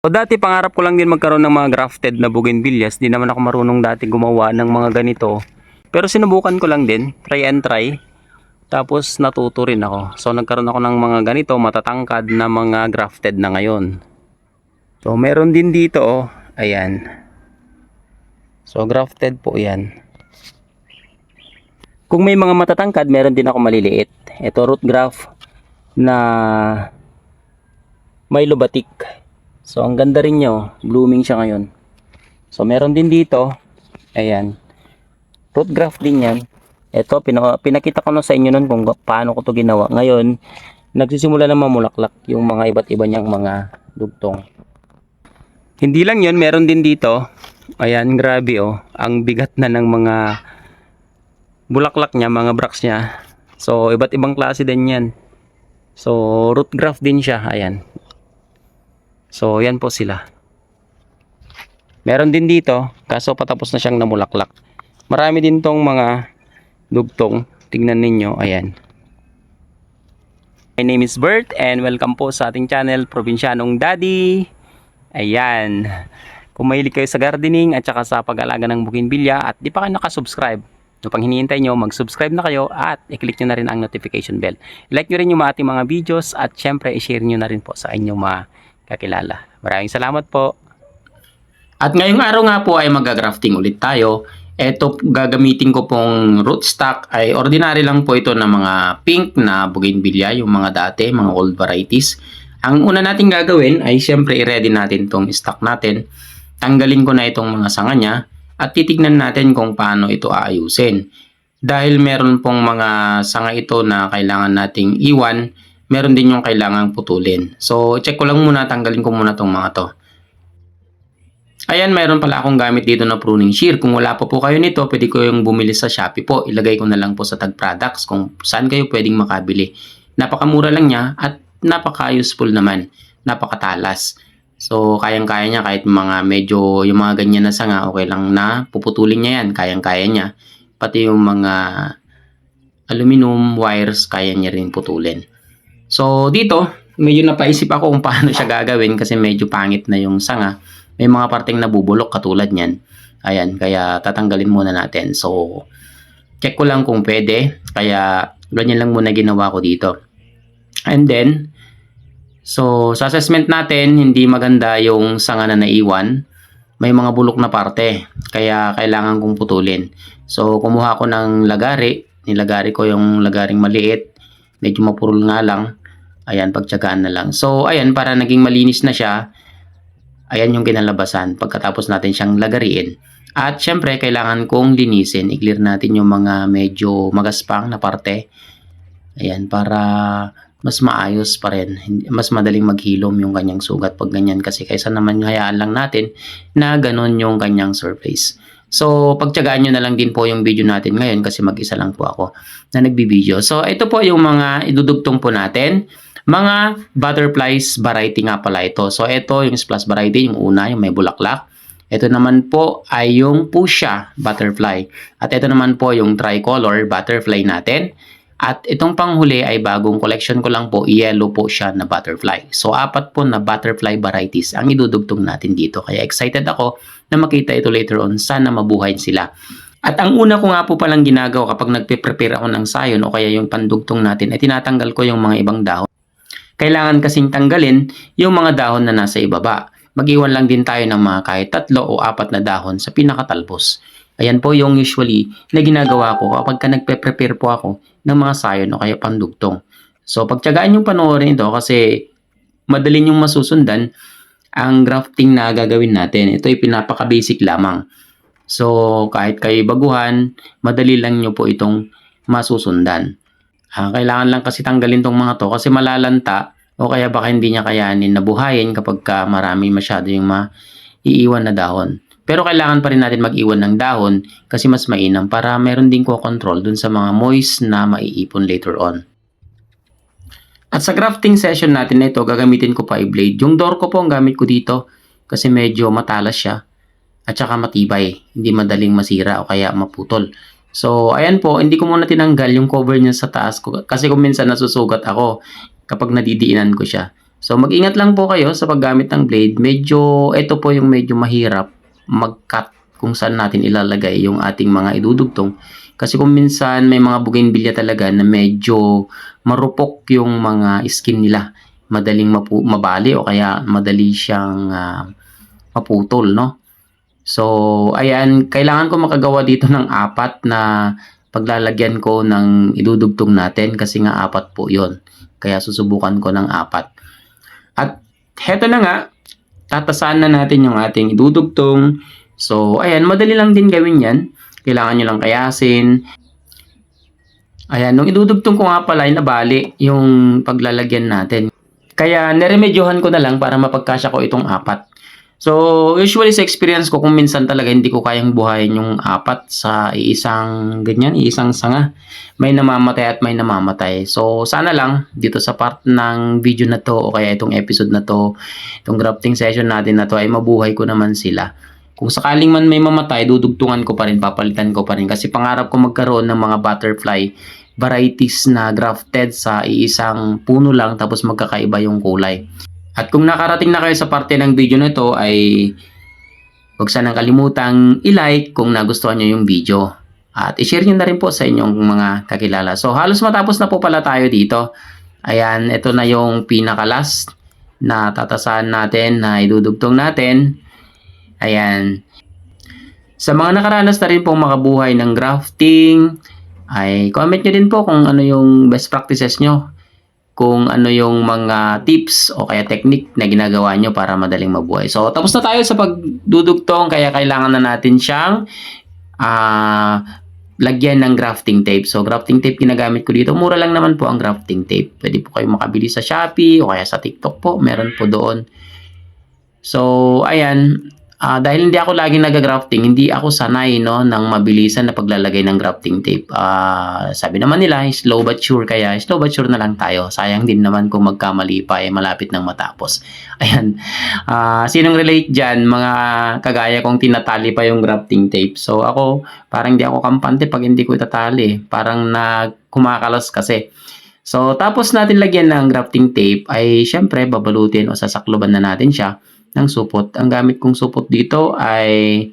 O dati pangarap ko lang din magkaroon ng mga grafted na bougainvilleas. Di naman ako marunong dati gumawa ng mga ganito. Pero sinubukan ko lang din, try and try. Tapos natuto rin ako. So nagkaroon ako ng mga ganito, matatangkad na mga grafted na ngayon. So meron din dito oh, ayan. So grafted po 'yan. Kung may mga matatangkad, meron din ako maliliit. Ito root graft na may lubatik. So ang ganda rin niya, oh. Blooming siya ngayon. So meron din dito, ayan. Root graft din 'yan. Ito pinakita ko na sa inyo noon kung paano ko 'to ginawa. Ngayon, nagsisimula na mamulaklak yung mga iba't iba niyang mga dugtong. Hindi lang 'yon, meron din dito. Ayan, grabe oh. Ang bigat na ng mga bulaklak niya, mga bracts niya. So iba't ibang klase din 'yan. So root graft din siya, ayan. So yan po sila. Meron din dito, kaso patapos na siyang namulaklak. Marami din tong mga dugtong. Tingnan ninyo, ayan. My name is Bert and welcome po sa ating channel, Probinsyanong Daddy. Ayan. Kung mahilig kayo sa gardening at saka sa pag-alaga ng bougainvillea at di pa kayo nakasubscribe, no, pang hinihintay nyo, mag-subscribe na kayo at i-click nyo na rin ang notification bell. I-like nyo rin yung ating mga videos at syempre i-share nyo na rin po sa inyong mga kakilala. Maraming salamat po. At ngayong araw nga po ay mag-grafting ulit tayo. Ito gagamitin ko pong rootstock ay ordinary lang po ito na mga pink na bougainvillea, yung mga dati, mga old varieties. Ang una natin gagawin ay syempre i-ready natin itong stock natin. Tanggalin ko na itong mga sanga niya at titignan natin kung paano ito aayusin. Dahil meron pong mga sanga ito na kailangan nating iwan, meron din yung kailangang putulin. So check ko lang muna, tanggalin ko muna itong mga to. Ayan, mayroon pala akong gamit dito na pruning shear. Kung wala pa po kayo nito, pwede ko yung bumili sa Shopee po. Ilagay ko na lang po sa tag products kung saan kayo pwedeng makabili. Napakamura lang niya at napaka-useful naman. Napakatalas. So, kayang-kaya niya kahit mga medyo yung mga ganyan na sanga, okay lang na puputulin niya yan. Kayang-kaya niya. Pati yung mga aluminum wires, kaya niya rin putulin. So, dito, medyo napaisip ako kung paano siya gagawin kasi medyo pangit na yung sanga. May mga parteng nabubulok katulad niyan. Ayan, kaya tatanggalin muna natin. So, check ko lang kung pwede. Kaya, ganyan lang muna ginawa ko dito. And then, so, sa assessment natin, hindi maganda yung sanga na naiwan. May mga bulok na parte. Kaya, kailangan kong putulin. So, kumuha ko ng lagari. Nilagari ko yung lagaring maliit. Medyo mapurol nga lang. Ayan, pagtsagaan na lang. So, ayan, para naging malinis na siya. Ayan yung kinalabasan pagkatapos natin siyang lagariin. At syempre, kailangan kong linisin. I-clear natin yung mga medyo magaspang na parte. Ayan, para mas maayos pa rin. Mas madaling maghilom yung kanyang sugat pag ganyan. Kasi kaysa naman hayaan lang natin na ganun yung kanyang surface. So, pagtyagaan nyo na lang din po yung video natin ngayon kasi mag-isa lang po ako na nagbibideo. So, ito po yung mga idudugtong po natin. Mga butterflies variety nga pala ito. So, ito yung splash variety, yung una, yung may bulaklak. Ito naman po ay yung fuchsia butterfly. At ito naman po yung tricolor butterfly natin. At itong panghuli ay bagong collection ko lang po, yellow po siya na butterfly. So, 4 po na butterfly varieties ang idudugtong natin dito. Kaya excited ako na makita ito later on. Sana mabuhay sila. At ang una ko nga po palang ginagawa kapag nagpe-prepare ako ng sayon o kaya yung pandugtong natin, ay tinatanggal ko yung mga ibang dahon. Kailangan kasing tanggalin yung mga dahon na nasa ibaba. Mag-iwan lang din tayo ng mga kahit 3 o 4 na dahon sa pinakatalbos. Ayan po yung usually na ginagawa ko kapag nagpe-prepare po ako ng mga sayon o kaya pandugtong. So pagtyagaan yung panoorin ito kasi madali yung masusundan ang grafting na gagawin natin. Ito ay pinapaka-basic lamang. So kahit kayo baguhan, madali lang nyo po itong masusundan. Kailangan lang kasi tanggalin tong mga to kasi malalanta o kaya baka hindi niya kayanin na buhayin kapag marami masyado yung maiiwan na dahon. Pero kailangan pa rin natin mag-iwan ng dahon kasi mas mainam para meron din ko control dun sa mga moist na maiipon later on. At sa grafting session natin na ito, gagamitin ko pa i-blade. Yung door ko po ang gamit ko dito kasi medyo matalas siya at saka matibay. Hindi madaling masira o kaya maputol. So, ayan po, hindi ko muna tinanggal yung cover niya sa taas ko kasi kung minsan nasusugat ako kapag nadidiinan ko siya. So mag-ingat lang po kayo sa paggamit ng blade. Ito po yung medyo mahirap mag-cut kung saan natin ilalagay yung ating mga idudugtong. Kasi kung minsan may mga bougainvillea talaga na medyo marupok yung mga skin nila. Madaling mabali o kaya madali siyang maputol, no? So, ayan, kailangan ko makagawa dito ng 4 na paglalagyan ko ng idudugtong natin kasi nga 4 po yon. Kaya susubukan ko ng 4. At heto na nga, tatasan na natin yung ating idudugtong. So, ayan, madali lang din gawin yan. Kailangan nyo lang kayasin. Ayan, nung idudugtong ko nga pala, nabali yung paglalagyan natin. Kaya, neremedyohan ko na lang para mapagkasya ko itong 4. So, usually sa experience ko, kung minsan talaga hindi ko kayang buhayin yung 4 sa iisang sanga. May namamatay at may namamatay. So, sana lang dito sa part ng video na to o kaya itong episode na to, itong grafting session natin na to ay mabuhay ko naman sila. Kung sakaling man may mamatay, dudugtungan ko pa rin, papalitan ko pa rin. Kasi pangarap ko magkaroon ng mga butterfly varieties na grafted sa iisang puno lang tapos magkakaiba yung kulay. At kung nakarating na kayo sa parte ng video na ito ay huwag sanang kalimutang i-like kung nagustuhan nyo yung video. At i-share nyo na rin po sa inyong mga kakilala. So halos matapos na po pala tayo dito. Ayan, ito na yung pinaka-last na tatasahan natin na idudugtong natin. Ayan. Sa mga nakaranas na rin pong makabuhay ng grafting, ay comment nyo din po kung ano yung best practices nyo. Kung ano yung mga tips o kaya technique na ginagawa nyo para madaling mabuhay. So, tapos na tayo sa pagdudugtong kaya kailangan na natin siyang lagyan ng grafting tape. So, grafting tape ginagamit ko dito. Mura lang naman po ang grafting tape. Pwede po kayo makabili sa Shopee o kaya sa TikTok po. Meron po doon. So, ayan. Dahil hindi ako laging nag-grafting, hindi ako sanay no, ng mabilisan na paglalagay ng grafting tape. Sabi naman nila, slow but sure, kaya slow but sure na lang tayo. Sayang din naman kung magkamali pa, malapit nang matapos. Ayan. Sinong relate dyan? Mga kagaya kong tinatali pa yung grafting tape. So ako, parang hindi ako kampante pag hindi ko itatali. Parang kumakalas kasi. So tapos natin lagyan ng grafting tape, ay syempre babalutin o sasakloban na natin siya ng supot. Ang gamit kong supot dito ay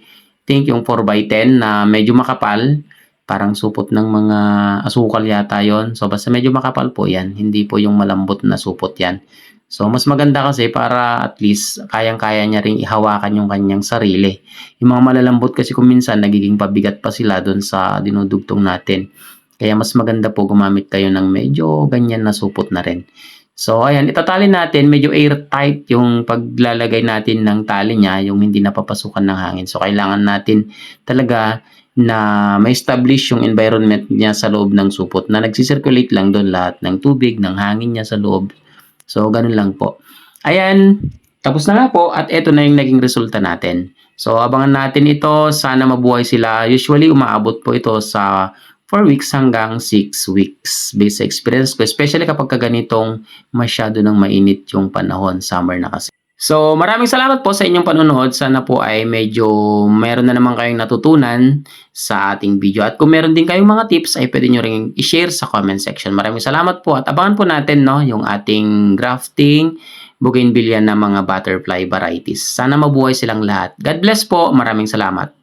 think yung 4x10 na medyo makapal. Parang supot ng mga asukal yata yon. So basta medyo makapal po yan. Hindi po yung malambot na supot yan. So mas maganda kasi para at least kayang-kaya niya ring ihawakan yung kanyang sarili. Yung mga malalambot kasi kung minsan nagiging pabigat pa sila doon sa dinudugtong natin. Kaya mas maganda po gumamit kayo ng medyo ganyan na supot na rin. So, ayan, itatali natin, medyo airtight yung paglalagay natin ng tali niya, yung hindi napapasukan ng hangin. So, kailangan natin talaga na ma-establish yung environment niya sa loob ng supot na nagsisirculate lang doon lahat ng tubig, ng hangin niya sa loob. So, ganun lang po. Ayan, tapos na nga po at ito na yung naging resulta natin. So, abangan natin ito. Sana mabuhay sila. Usually, umaabot po ito sa 4 weeks hanggang 6 weeks based sa experience ko, especially kapag ganitong masyado nang mainit yung panahon, summer na kasi. So, maraming salamat po sa inyong panonood. Sana po ay medyo meron na naman kayong natutunan sa ating video. At kung meron din kayong mga tips, ay pwede nyo rin i-share sa comment section. Maraming salamat po at abangan po natin no, yung ating grafting bougainvillea na mga butterfly varieties. Sana mabuhay silang lahat. God bless po. Maraming salamat.